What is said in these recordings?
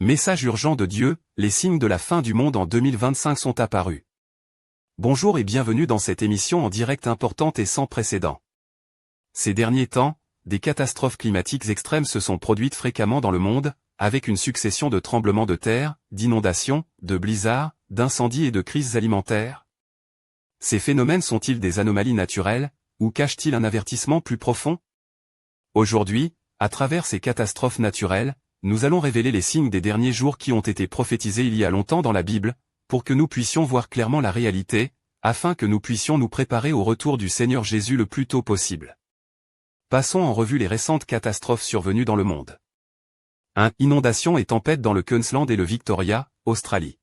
Message urgent de Dieu, les signes de la fin du monde en 2025 sont apparus. Bonjour et bienvenue dans cette émission en direct importante et sans précédent. Ces derniers temps, des catastrophes climatiques extrêmes se sont produites fréquemment dans le monde, avec une succession de tremblements de terre, d'inondations, de blizzards, d'incendies et de crises alimentaires. Ces phénomènes sont-ils des anomalies naturelles, ou cachent-ils un avertissement plus profond? Aujourd'hui, à travers ces catastrophes naturelles, nous allons révéler les signes des derniers jours qui ont été prophétisés il y a longtemps dans la Bible, pour que nous puissions voir clairement la réalité, afin que nous puissions nous préparer au retour du Seigneur Jésus le plus tôt possible. Passons en revue les récentes catastrophes survenues dans le monde. 1. Inondations et tempêtes dans le Queensland et le Victoria, Australie.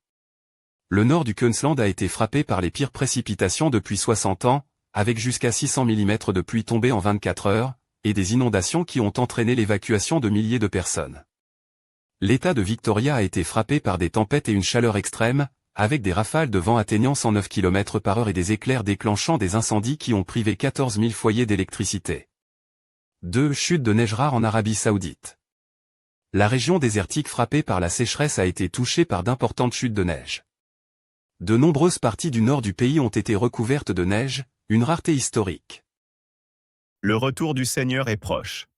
Le nord du Queensland a été frappé par les pires précipitations depuis 60 ans, avec jusqu'à 600 mm de pluie tombée en 24 heures, et des inondations qui ont entraîné l'évacuation de milliers de personnes. L'État de Victoria a été frappé par des tempêtes et une chaleur extrême, avec des rafales de vent atteignant 109 km/h et des éclairs déclenchant des incendies qui ont privé 14 000 foyers d'électricité. 2. Chute de neige rare en Arabie Saoudite. La région désertique frappée par la sécheresse a été touchée par d'importantes chutes de neige. De nombreuses parties du nord du pays ont été recouvertes de neige, une rareté historique. Le retour du Seigneur est proche.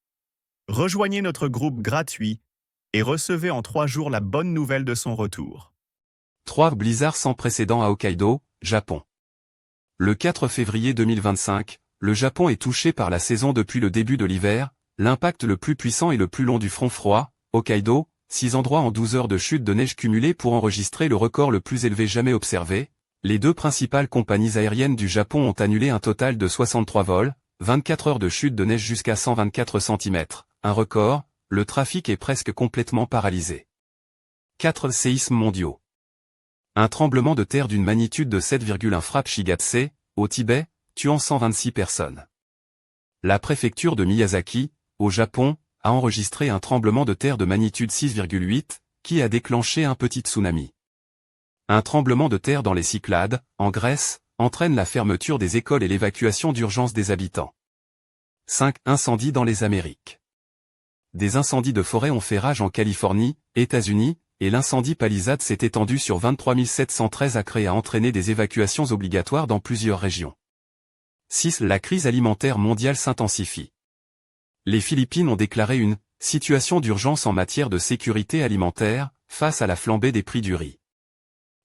Rejoignez notre groupe gratuit et recevez en 3 jours la bonne nouvelle de son retour. 3. Blizzard sans précédent à Hokkaido, Japon. Le 4 février 2025, le Japon est touché par la saison depuis le début de l'hiver, l'impact le plus puissant et le plus long du front froid, Hokkaido, 6 endroits en 12 heures de chute de neige cumulée pour enregistrer le record le plus élevé jamais observé. Les deux principales compagnies aériennes du Japon ont annulé un total de 63 vols, 24 heures de chute de neige jusqu'à 124 cm, un record. Le trafic est presque complètement paralysé. 4. Séismes mondiaux. Un tremblement de terre d'une magnitude de 7,1 frappe Shigatse, au Tibet, tuant 126 personnes. La préfecture de Miyazaki, au Japon, a enregistré un tremblement de terre de magnitude 6,8, qui a déclenché un petit tsunami. Un tremblement de terre dans les Cyclades, en Grèce, entraîne la fermeture des écoles et l'évacuation d'urgence des habitants. 5. Incendies dans les Amériques. Des incendies de forêt ont fait rage en Californie, États-Unis, et l'incendie Palisade s'est étendu sur 23 713 acres et a entraîné des évacuations obligatoires dans plusieurs régions. 6. La crise alimentaire mondiale s'intensifie. Les Philippines ont déclaré une « situation d'urgence en matière de sécurité alimentaire » face à la flambée des prix du riz.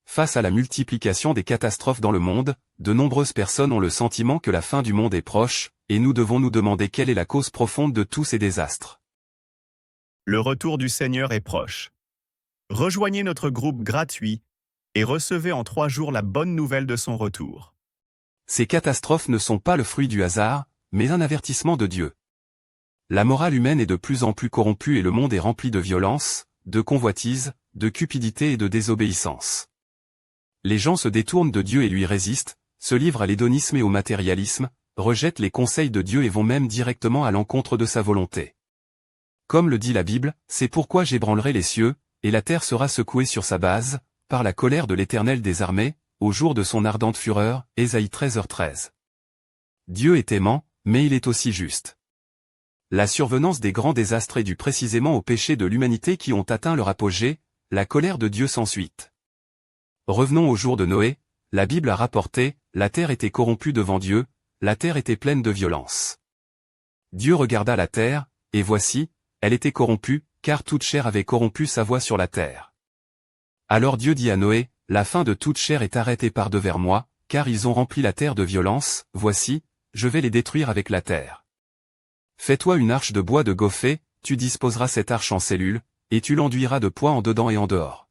Face à la multiplication des catastrophes dans le monde, de nombreuses personnes ont le sentiment que la fin du monde est proche, et nous devons nous demander quelle est la cause profonde de tous ces désastres. Le retour du Seigneur est proche. Rejoignez notre groupe gratuit et recevez en 3 jours la bonne nouvelle de son retour. Ces catastrophes ne sont pas le fruit du hasard, mais un avertissement de Dieu. La morale humaine est de plus en plus corrompue et le monde est rempli de violence, de convoitise, de cupidité et de désobéissance. Les gens se détournent de Dieu et lui résistent, se livrent à l'hédonisme et au matérialisme, rejettent les conseils de Dieu et vont même directement à l'encontre de sa volonté. Comme le dit la Bible, c'est pourquoi j'ébranlerai les cieux, et la terre sera secouée sur sa base, par la colère de l'Éternel des armées, au jour de son ardente fureur, Ésaïe 13h13. Dieu est aimant, mais il est aussi juste. La survenance des grands désastres est due précisément aux péchés de l'humanité qui ont atteint leur apogée, la colère de Dieu s'ensuit. Revenons au jour de Noé, la Bible a rapporté, la terre était corrompue devant Dieu, la terre était pleine de violence. Dieu regarda la terre, et voici, elle était corrompue, car toute chair avait corrompu sa voie sur la terre. Alors Dieu dit à Noé, la fin de toute chair est arrêtée par devers moi, car ils ont rempli la terre de violence, voici, je vais les détruire avec la terre. Fais-toi une arche de bois de gophée, tu disposeras cette arche en cellules, et tu l'enduiras de poids en dedans et en dehors.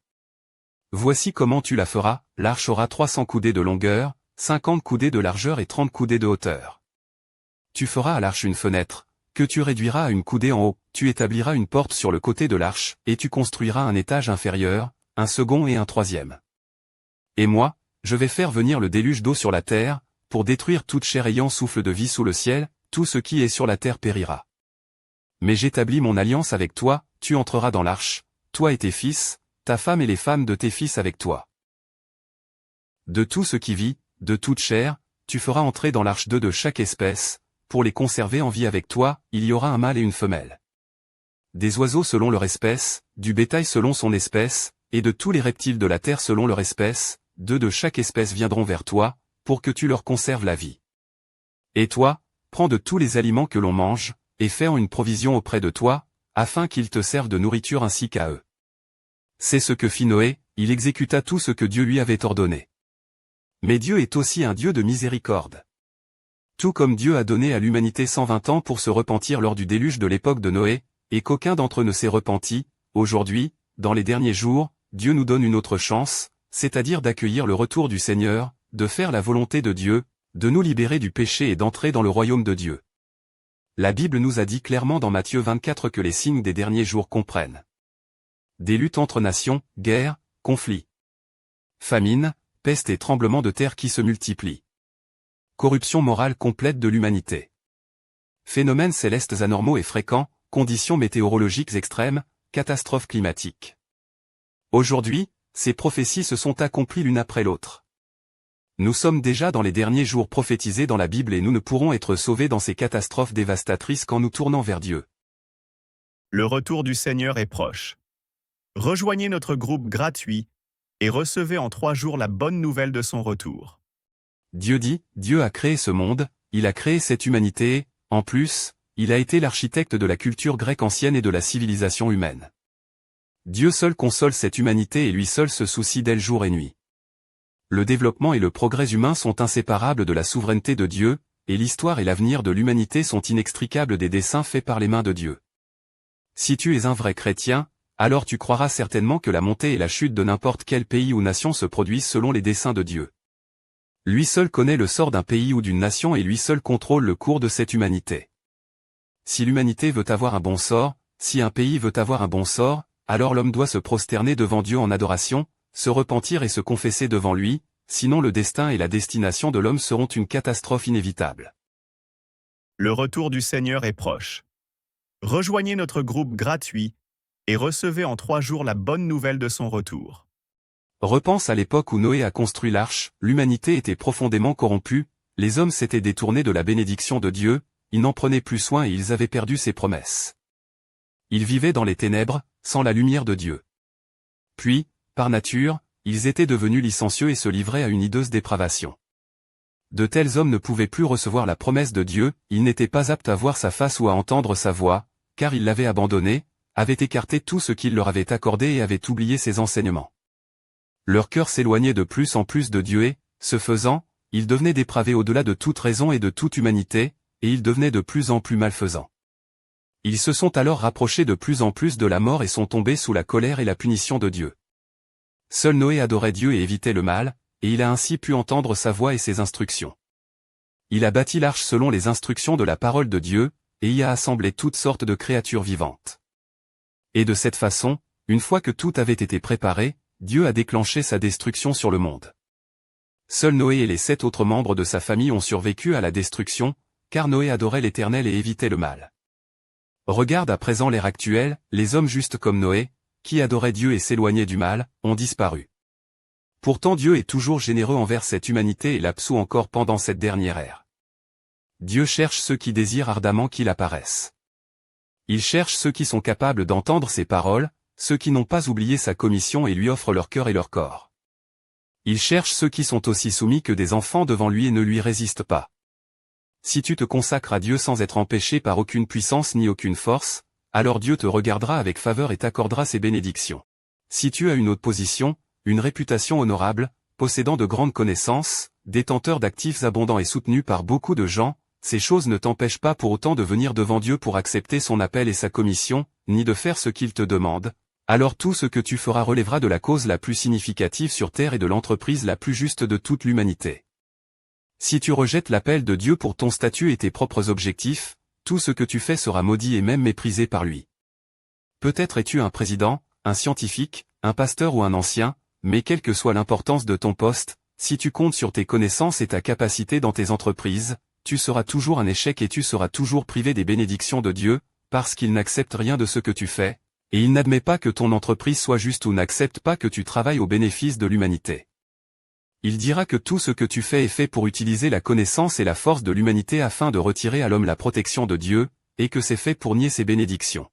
Voici comment tu la feras, l'arche aura 300 coudées de longueur, 50 coudées de largeur et 30 coudées de hauteur. Tu feras à l'arche une fenêtre, que tu réduiras à une coudée en haut, tu établiras une porte sur le côté de l'arche, et tu construiras un étage inférieur, un second et un troisième. Et moi, je vais faire venir le déluge d'eau sur la terre, pour détruire toute chair ayant souffle de vie sous le ciel, tout ce qui est sur la terre périra. Mais j'établis mon alliance avec toi, tu entreras dans l'arche, toi et tes fils, ta femme et les femmes de tes fils avec toi. De tout ce qui vit, de toute chair, tu feras entrer dans l'arche 2 de chaque espèce, pour les conserver en vie avec toi, il y aura un mâle et une femelle. des oiseaux selon leur espèce, du bétail selon son espèce, et de tous les reptiles de la terre selon leur espèce, 2 de chaque espèce viendront vers toi, pour que tu leur conserves la vie. Et toi, prends de tous les aliments que l'on mange, et fais en une provision auprès de toi, afin qu'ils te servent de nourriture ainsi qu'à eux. C'est ce que fit Noé, il exécuta tout ce que Dieu lui avait ordonné. Mais Dieu est aussi un Dieu de miséricorde. Tout comme Dieu a donné à l'humanité 120 ans pour se repentir lors du déluge de l'époque de Noé, et qu'aucun d'entre eux ne s'est repenti, aujourd'hui, dans les derniers jours, Dieu nous donne une autre chance, c'est-à-dire d'accueillir le retour du Seigneur, de faire la volonté de Dieu, de nous libérer du péché et d'entrer dans le royaume de Dieu. La Bible nous a dit clairement dans Matthieu 24 que les signes des derniers jours comprennent des luttes entre nations, guerres, conflits, famines, peste et tremblements de terre qui se multiplient. Corruption morale complète de l'humanité. Phénomènes célestes anormaux et fréquents, conditions météorologiques extrêmes, catastrophes climatiques. Aujourd'hui, ces prophéties se sont accomplies l'une après l'autre. Nous sommes déjà dans les derniers jours prophétisés dans la Bible et nous ne pourrons être sauvés dans ces catastrophes dévastatrices qu'en nous tournant vers Dieu. Le retour du Seigneur est proche. Rejoignez notre groupe gratuit et recevez en 3 jours la bonne nouvelle de son retour. Dieu dit, Dieu a créé ce monde, il a créé cette humanité et, en plus, il a été l'architecte de la culture grecque ancienne et de la civilisation humaine. Dieu seul console cette humanité et lui seul se soucie d'elle jour et nuit. Le développement et le progrès humain sont inséparables de la souveraineté de Dieu, et l'histoire et l'avenir de l'humanité sont inextricables des desseins faits par les mains de Dieu. Si tu es un vrai chrétien, alors tu croiras certainement que la montée et la chute de n'importe quel pays ou nation se produisent selon les desseins de Dieu. Lui seul connaît le sort d'un pays ou d'une nation et lui seul contrôle le cours de cette humanité. Si l'humanité veut avoir un bon sort, si un pays veut avoir un bon sort, alors l'homme doit se prosterner devant Dieu en adoration, se repentir et se confesser devant lui, sinon le destin et la destination de l'homme seront une catastrophe inévitable. Le retour du Seigneur est proche. Rejoignez notre groupe gratuit et recevez en 3 jours la bonne nouvelle de son retour. Repense à l'époque où Noé a construit l'arche, l'humanité était profondément corrompue, les hommes s'étaient détournés de la bénédiction de Dieu, ils n'en prenaient plus soin et ils avaient perdu ses promesses. Ils vivaient dans les ténèbres, sans la lumière de Dieu. Puis, par nature, ils étaient devenus licencieux et se livraient à une hideuse dépravation. De tels hommes ne pouvaient plus recevoir la promesse de Dieu, ils n'étaient pas aptes à voir sa face ou à entendre sa voix, car ils l'avaient abandonné, avaient écarté tout ce qu'il leur avait accordé et avaient oublié ses enseignements. Leur cœur s'éloignait de plus en plus de Dieu et, ce faisant, ils devenaient dépravés au-delà de toute raison et de toute humanité, et ils devenaient de plus en plus malfaisants. Ils se sont alors rapprochés de plus en plus de la mort et sont tombés sous la colère et la punition de Dieu. Seul Noé adorait Dieu et évitait le mal, et il a ainsi pu entendre sa voix et ses instructions. Il a bâti l'arche selon les instructions de la parole de Dieu, et y a assemblé toutes sortes de créatures vivantes. Et de cette façon, une fois que tout avait été préparé, Dieu a déclenché sa destruction sur le monde. Seul Noé et les 7 autres membres de sa famille ont survécu à la destruction, car Noé adorait l'Éternel et évitait le mal. Regarde à présent l'ère actuelle, les hommes justes comme Noé, qui adoraient Dieu et s'éloignaient du mal, ont disparu. Pourtant Dieu est toujours généreux envers cette humanité et l'absout encore pendant cette dernière ère. Dieu cherche ceux qui désirent ardemment qu'il apparaisse. Il cherche ceux qui sont capables d'entendre ses paroles, ceux qui n'ont pas oublié sa commission et lui offrent leur cœur et leur corps. Il cherche ceux qui sont aussi soumis que des enfants devant lui et ne lui résistent pas. Si tu te consacres à Dieu sans être empêché par aucune puissance ni aucune force, alors Dieu te regardera avec faveur et t'accordera ses bénédictions. Si tu as une haute position, une réputation honorable, possédant de grandes connaissances, détenteur d'actifs abondants et soutenu par beaucoup de gens, ces choses ne t'empêchent pas pour autant de venir devant Dieu pour accepter son appel et sa commission, ni de faire ce qu'il te demande. Alors tout ce que tu feras relèvera de la cause la plus significative sur terre et de l'entreprise la plus juste de toute l'humanité. Si tu rejettes l'appel de Dieu pour ton statut et tes propres objectifs, tout ce que tu fais sera maudit et même méprisé par lui. Peut-être es-tu un président, un scientifique, un pasteur ou un ancien, mais quelle que soit l'importance de ton poste, si tu comptes sur tes connaissances et ta capacité dans tes entreprises, tu seras toujours un échec et tu seras toujours privé des bénédictions de Dieu, parce qu'il n'accepte rien de ce que tu fais, et il n'admet pas que ton entreprise soit juste ou n'accepte pas que tu travailles au bénéfice de l'humanité. Il dira que tout ce que tu fais est fait pour utiliser la connaissance et la force de l'humanité afin de retirer à l'homme la protection de Dieu, et que c'est fait pour nier ses bénédictions.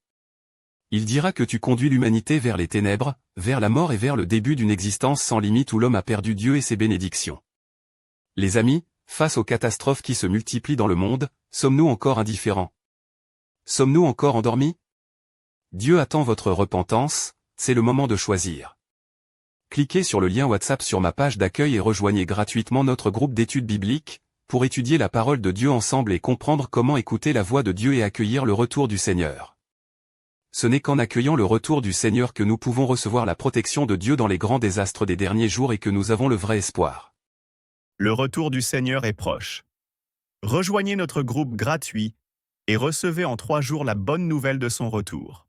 Il dira que tu conduis l'humanité vers les ténèbres, vers la mort et vers le début d'une existence sans limite où l'homme a perdu Dieu et ses bénédictions. Les amis, face aux catastrophes qui se multiplient dans le monde, sommes-nous encore indifférents? Sommes-nous encore endormis? Dieu attend votre repentance, c'est le moment de choisir. Cliquez sur le lien WhatsApp sur ma page d'accueil et rejoignez gratuitement notre groupe d'études bibliques, pour étudier la parole de Dieu ensemble et comprendre comment écouter la voix de Dieu et accueillir le retour du Seigneur. Ce n'est qu'en accueillant le retour du Seigneur que nous pouvons recevoir la protection de Dieu dans les grands désastres des derniers jours et que nous avons le vrai espoir. Le retour du Seigneur est proche. Rejoignez notre groupe gratuit et recevez en 3 jours la bonne nouvelle de son retour.